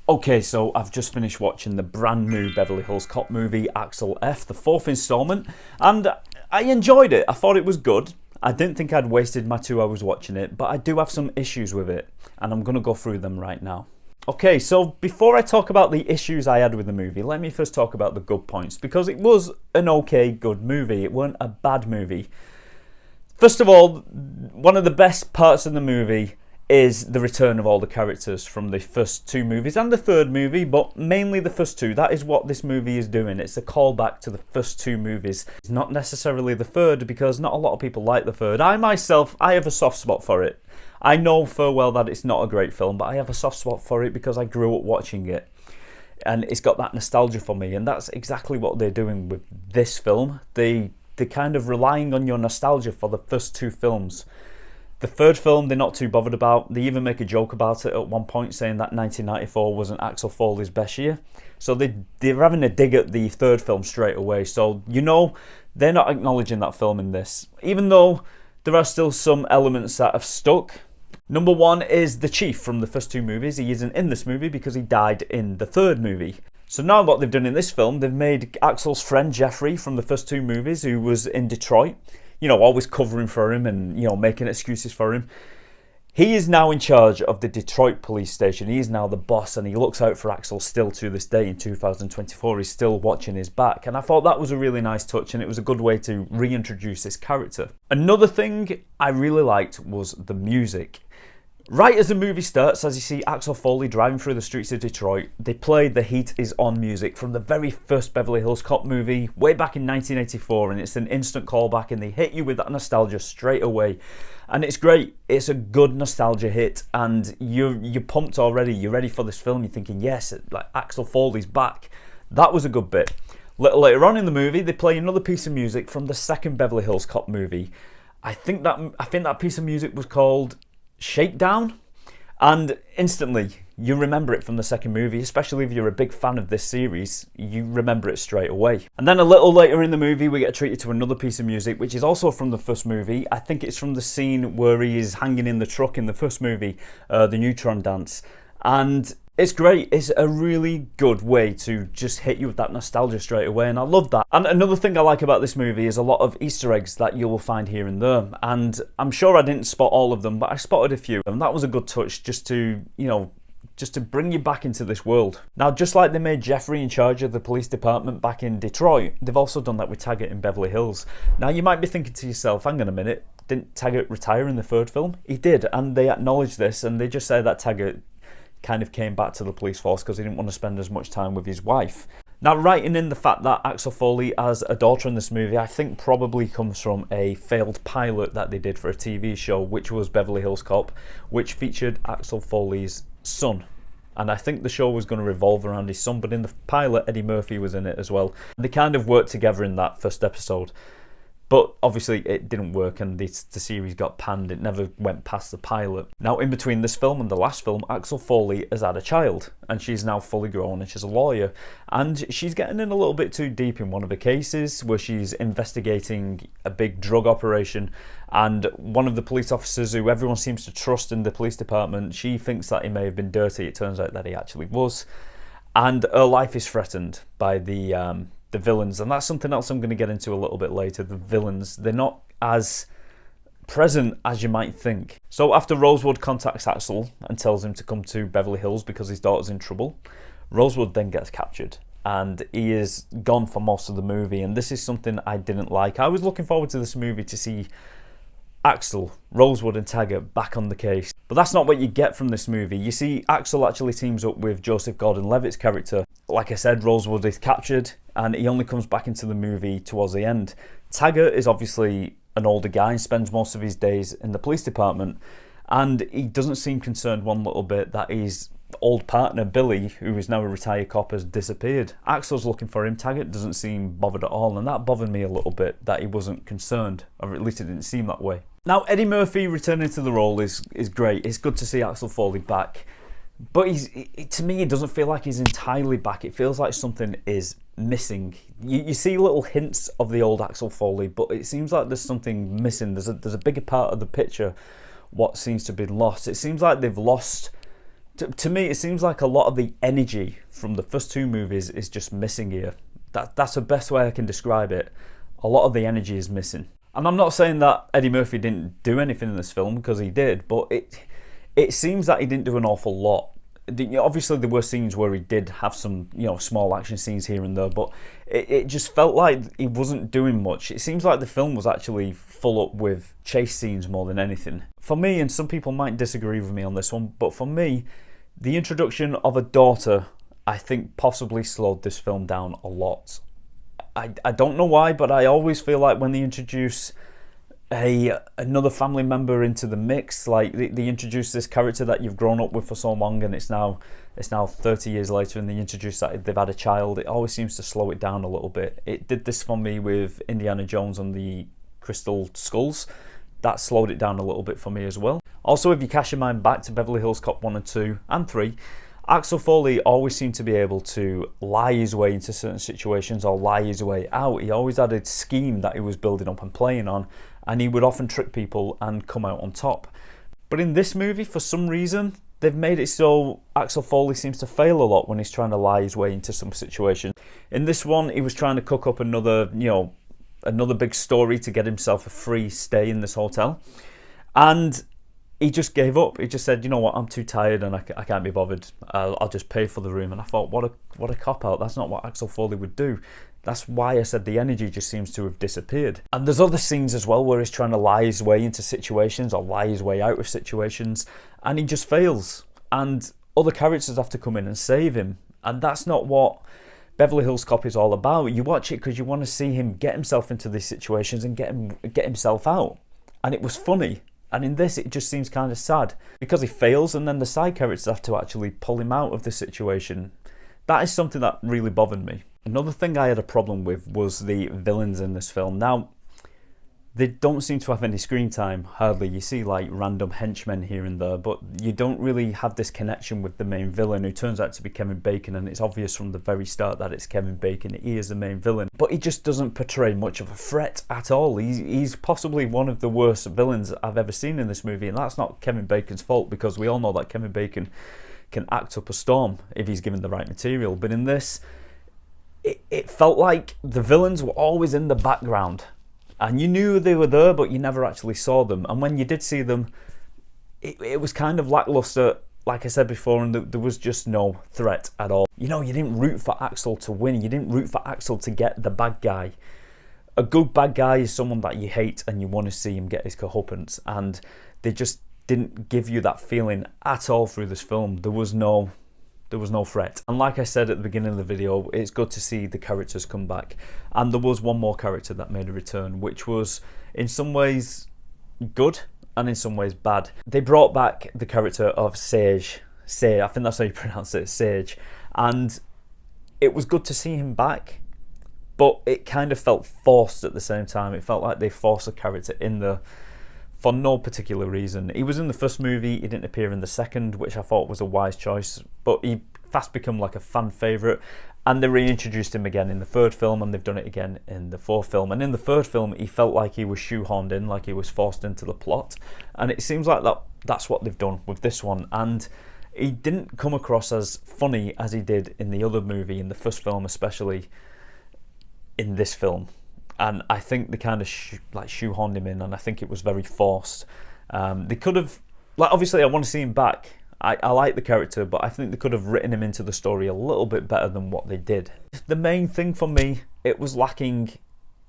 Okay, so I've just finished watching the brand new Beverly Hills Cop movie, Axel F, the fourth installment, and I enjoyed it. I thought it was good. I didn't think I'd wasted my 2 hours watching it, but I do have some issues with it, and I'm going to go through them right now. Okay, so before I talk about the issues I had with the movie, let me first talk about the good points, because it was an okay, good movie. It weren't a bad movie. First of all, one of the best parts of the movie is the return of all the characters from the first 2 movies and the third movie, but mainly the first 2. That is what this movie is doing. It's a callback to the first 2 movies. It's not necessarily the third, because not a lot of people like the third. I myself, I have a soft spot for it. I know full well that it's not a great film, but I have a soft spot for it because I grew up watching it. And it's got that nostalgia for me, and that's exactly what they're doing with this film. They're kind of relying on your nostalgia for the first 2 films. The third film, they're not too bothered about. They even make a joke about it at one point, saying that 1994 wasn't Axel Foley's best year. So they're having a dig at the third film straight away. So, you know, they're not acknowledging that film in this. Even though there are still some elements that have stuck. Number 1 is the Chief from the first 2 movies. He isn't in this movie because he died in the third movie. So now what they've done in this film, they've made Axel's friend Jeffrey from the first 2 movies, who was in Detroit, you know, always covering for him and, you know, making excuses for him. He is now in charge of the Detroit police station. He is now the boss, and he looks out for Axel still to this day in 2024. He's still watching his back. And I thought that was a really nice touch, and it was a good way to reintroduce this character. Another thing I really liked was the music. Right as the movie starts, as you see Axel Foley driving through the streets of Detroit, they play The Heat Is On music from the very first Beverly Hills Cop movie way back in 1984, and it's an instant callback, and they hit you with that nostalgia straight away. And it's great. It's a good nostalgia hit, and you're pumped already. You're ready for this film. You're thinking, yes, like Axel Foley's back. That was a good bit. Little later on in the movie, they play another piece of music from the second Beverly Hills Cop movie. I think that piece of music was called Shakedown, and instantly you remember it from the second movie, especially if you're a big fan of this series. You remember it straight away. And then a little later in the movie, we get treated to another piece of music, which is also from the first movie. I think it's from the scene where he is hanging in the truck in the first movie, the Neutron Dance, and it's great. It's a really good way to just hit you with that nostalgia straight away, and I love that. And another thing I like about this movie is a lot of Easter eggs that you will find here and there, and I'm sure I didn't spot all of them, but I spotted a few, and that was a good touch just to, you know, just to bring you back into this world. Now, just like they made Jeffrey in charge of the police department back in Detroit, they've also done that with Taggart in Beverly Hills. Now, you might be thinking to yourself, hang on a minute, didn't Taggart retire in the third film? He did, and they acknowledge this, and they just say that Taggart kind of came back to the police force because he didn't want to spend as much time with his wife. Now, writing in the fact that Axel Foley has a daughter in this movie, I think probably comes from a failed pilot that they did for a TV show, which was Beverly Hills Cop, which featured Axel Foley's son. And I think the show was going to revolve around his son, but in the pilot, Eddie Murphy was in it as well. They kind of worked together in that first episode. But obviously it didn't work, and the series got panned. It never went past the pilot. Now, in between this film and the last film, Axel Foley has had a child, and she's now fully grown, and she's a lawyer. And she's getting in a little bit too deep in one of the cases where she's investigating a big drug operation, and one of the police officers who everyone seems to trust in the police department, she thinks that he may have been dirty. It turns out that he actually was. And her life is threatened by the villains, and that's something else I'm going to get into a little bit later. The villains, they're not as present as you might think. So after Rosewood contacts Axel and tells him to come to Beverly Hills because his daughter's in trouble, Rosewood then gets captured, and he is gone for most of the movie, and this is something I didn't like. I was looking forward to this movie to see Axel, Rosewood and Taggart back on the case. But that's not what you get from this movie. You see, Axel actually teams up with Joseph Gordon-Levitt's character. Like I said, Rosewood is captured, and he only comes back into the movie towards the end. Taggart is obviously an older guy and spends most of his days in the police department, and he doesn't seem concerned one little bit that his old partner, Billy, who is now a retired cop, has disappeared. Axel's looking for him. Taggart doesn't seem bothered at all, and that bothered me a little bit, that he wasn't concerned, or at least it didn't seem that way. Now, Eddie Murphy returning to the role is great. It's good to see Axel Foley back. But to me, it doesn't feel like he's entirely back. It feels like something is missing. You see little hints of the old Axel Foley, but it seems like there's something missing. There's a bigger part of the picture what seems to be lost. It seems like they've lost To me, it seems like a lot of the energy from the first two movies is just missing here. That's the best way I can describe it. A lot of the energy is missing. And I'm not saying that Eddie Murphy didn't do anything in this film, because he did, but it seems that he didn't do an awful lot. Obviously, there were scenes where he did have some, small action scenes here and there, but it just felt like he wasn't doing much. It seems like the film was actually full up with chase scenes more than anything. For me, and some people might disagree with me on this one, but for me, the introduction of a daughter, I think, possibly slowed this film down a lot. I don't know why, but I always feel like when they introduce another family member into the mix, like they introduce this character that you've grown up with for so long, and it's now 30 years later, and they introduce that they've had a child. It always seems to slow it down a little bit. It did this for me with Indiana Jones and the Crystal Skulls. That slowed it down a little bit for me as well. Also, if you cast your mind back to Beverly Hills Cop 1 and 2 and 3, Axel Foley always seemed to be able to lie his way into certain situations or lie his way out. He always had a scheme that he was building up and playing on, and he would often trick people and come out on top. But in this movie, for some reason, they've made it so Axel Foley seems to fail a lot when he's trying to lie his way into some situation. In this one, he was trying to cook up another big story to get himself a free stay in this hotel, and he just gave up. He just said, you know what, I'm too tired and I can't be bothered. I'll just pay for the room. And I thought, what a cop-out. That's not what Axel Foley would do. That's why I said the energy just seems to have disappeared. And there's other scenes as well where he's trying to lie his way into situations or lie his way out of situations, and he just fails. And other characters have to come in and save him. And that's not what Beverly Hills Cop is all about. You watch it because you want to see him get himself into these situations and get himself out. And it was funny. And in this, it just seems kind of sad because he fails, and then the side characters have to actually pull him out of the situation. That is something that really bothered me. Another thing I had a problem with was the villains in this film. Now, they don't seem to have any screen time, hardly. You see like random henchmen here and there, but you don't really have this connection with the main villain, who turns out to be Kevin Bacon, and it's obvious from the very start that it's Kevin Bacon. He is the main villain, but he just doesn't portray much of a threat at all. He's possibly one of the worst villains I've ever seen in this movie, and that's not Kevin Bacon's fault, because we all know that Kevin Bacon can act up a storm if he's given the right material. But in this, it felt like the villains were always in the background. And you knew they were there, but you never actually saw them. And when you did see them, it was kind of lackluster, like I said before, and there was just no threat at all. You didn't root for Axel to win. You didn't root for Axel to get the bad guy. A good bad guy is someone that you hate and you want to see him get his comeuppance. And they just didn't give you that feeling at all through this film. There was no threat. And like I said at the beginning of the video, it's good to see the characters come back. And there was one more character that made a return, which was in some ways good and in some ways bad. They brought back the character of Sage. I think that's how you pronounce it, Sage. And it was good to see him back, but it kind of felt forced at the same time. It felt like they forced a character in there for no particular reason. He was in the first movie, he didn't appear in the second, which I thought was a wise choice, but he fast become like a fan favourite, and they reintroduced him again in the third film, and they've done it again in the fourth film. And in the third film, he felt like he was shoehorned in, like he was forced into the plot, and it seems like that's what they've done with this one. And he didn't come across as funny as he did in the other movie, in the first film especially, in this film. And I think they kind of shoehorned him in, and I think it was very forced. They could have, obviously I want to see him back. I like the character, but I think they could have written him into the story a little bit better than what they did. The main thing for me, it was lacking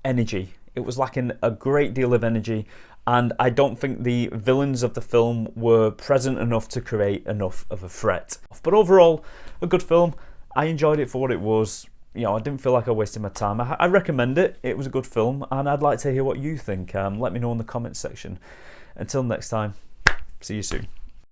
energy. It was lacking a great deal of energy, and I don't think the villains of the film were present enough to create enough of a threat. But overall, a good film. I enjoyed it for what it was. I didn't feel like I wasted my time. I recommend it. It was a good film, and I'd like to hear what you think. Let me know in the comments section. Until next time, see you soon.